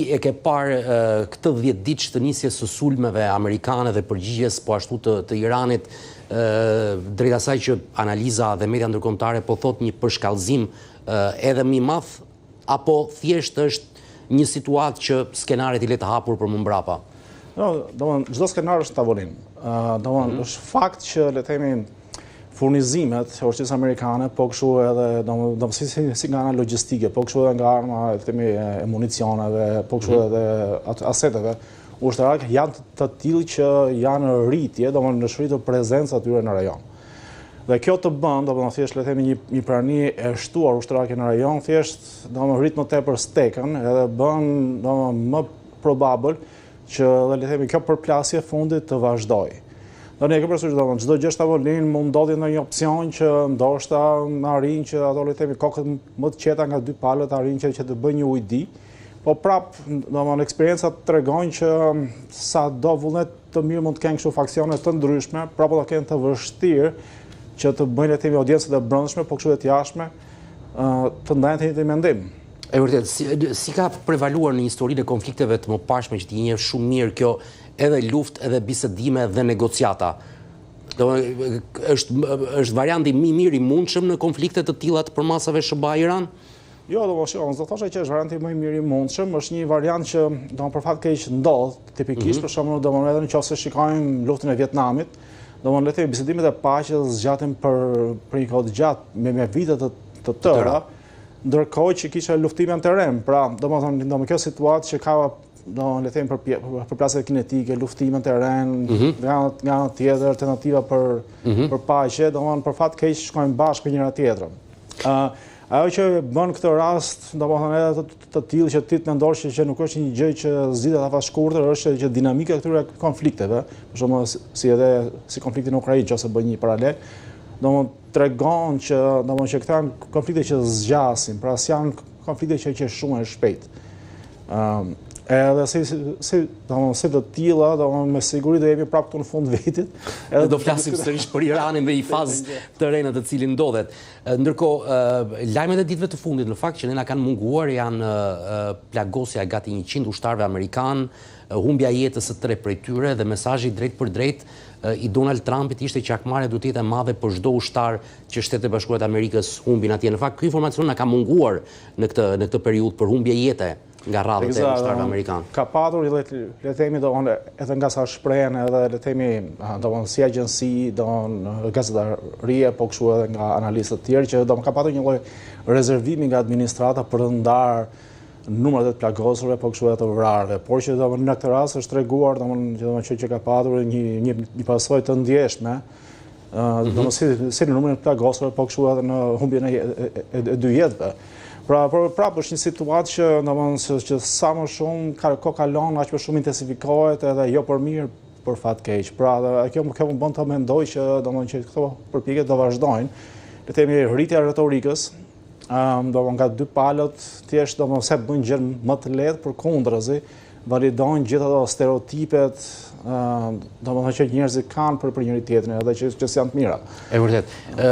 E ke parë këtë 10 ditë të nisjes së sulmeve amerikane dhe përgjigjes po ashtu të Iranit, drejt asaj që analiza dhe media ndërkombëtare po thot një përshkallëzim edhe më i madh, apo thjesht është një situatë që skenaret i le të hapur për më mbrapa? Domthonë çdo skenar është tavolinë. Domthonë është fakt që le të themi furnizimet e ushtrisë amerikane, po kështu edhe si nga ana logjistike, po kështu edhe nga arma e municioneve, po kështu edhe aseteve ushtarake janë të tillë që janë në rritje, domthonë në shritur prezencë atyre në rajon. Dhe kjo të bën, domthonë thjesht le të themi një prani e shtuar ushtarake në rajon, thjesht domthonë rrit më tepër stekën, edhe bën domthonë më probabël që le të themi kjo përplasje fundit të vazhdojë. Ne e ke parasysh domosdoshmë çdo gjë është tavolinë, mund ndodhi ndonjë opsion që ndoshta arrin që ato le të themi kokët më të qeta nga dy palët arrin që të bëjë një ujdi, po prap domosdoshmë eksperiencat tregojnë që sa do vullnet të mirë mund të kenë kështu faksione të ndryshme, prapë do kenë të vështirë që të bëjnë le të themi audiencët e brendshme, po kështu të jashtme të ndajnë të njëjtin mendim. E vërtet, si ka prevaluar në historinë e konflikteve të mëparshme që ti njeh shumë mirë kjo edhe luftë, edhe bisedime dhe negociata? Është varianti më i mirë i mundshëm në konflikte të tilla të përmasave SBA-Iran? Jo, domosdoshmë, do thosha që është varianti më i mirë i mundshëm, është një variant që domosdoshmë për fat keq ndodh tipikisht, për shembull, domosdoshmë edhe nëse shikojmë luftën e Vietnamit, domosdoshmë le të themi bisedimet e paqes zgjaten për një kohë të gjatë me vite të tëra, ndërkohë që kishte luftime në terren. Pra, domosdoshmë kjo situatë që ka le të themi përplasje kinetike, luftime në terren, nga ana tjetër alternativa për paqe, domosdoshmë për fat keq shkojnë bashkë me njëra tjetrën. Ajo që bën këtë rast, domosdoshmë edhe të tillë që ti të mendosh që nuk është një gjë që zgjidhet afat shkurtër, është që dinamika e këtyre konflikteve, për shembull si konflikti në Ukrainë, nëse bëj një paralel, domosdoshmë tregon që që këta janë konflikte që zgjasin, pra janë konflikte që qeshohen shpejt. Edhe si të tilla, me siguri do jemi prapë këtu në fund vitit. Do flasim sërish për Iranin dhe i fazë të re në të cilin ndodhet. Ndërkohë, lajmet e ditëve të fundit, në fakt që ne na kanë munguar, janë plagosja gati 100 ushtarëve amerikan, humbja jetës së 3 prej tyre dhe mesazhi drejt për drejt i Donald Trumpit ishte që akmarrja duhet të jetë e madhe për çdo ushtar që Shtetet e Bashkuara të Amerikës humbin atje. Në fakt, ky informacion na ka munguar në këtë periudhë për humbje jete nga radhët e ushtarëve amerikanë. Ka patur, le të themi, edhe nga sa shprehen, edhe le të themi, si agjenci, gazetarie, po kështu edhe nga analistët të tjerë, që ka patur një lloj rezervimi nga administrata për të ndarë numrat e të plagosurve, po kështu edhe të vrarëve. Por që në këtë rast është treguar që ka patur një pasojë të ndjeshme, si në numrin e plagosurve, po kështu edhe në humbjen e 2 jetëve. Pra, prapë është një situatë që sa më shumë kohë kalon, aq më shumë intensifikohet edhe jo për mirë, për fat keq. Pra, kjo më bën të mendoj që këto përpjekje do vazhdojnë. Le të themi rritja e retorikës, nga dy palët, thjesht se bëjnë gjë më të lehtë, përkundrazi, validojnë gjithë ato stereotipet që njerëzit kanë për njëri tjetrin, edhe që janë të mira. E vërtet.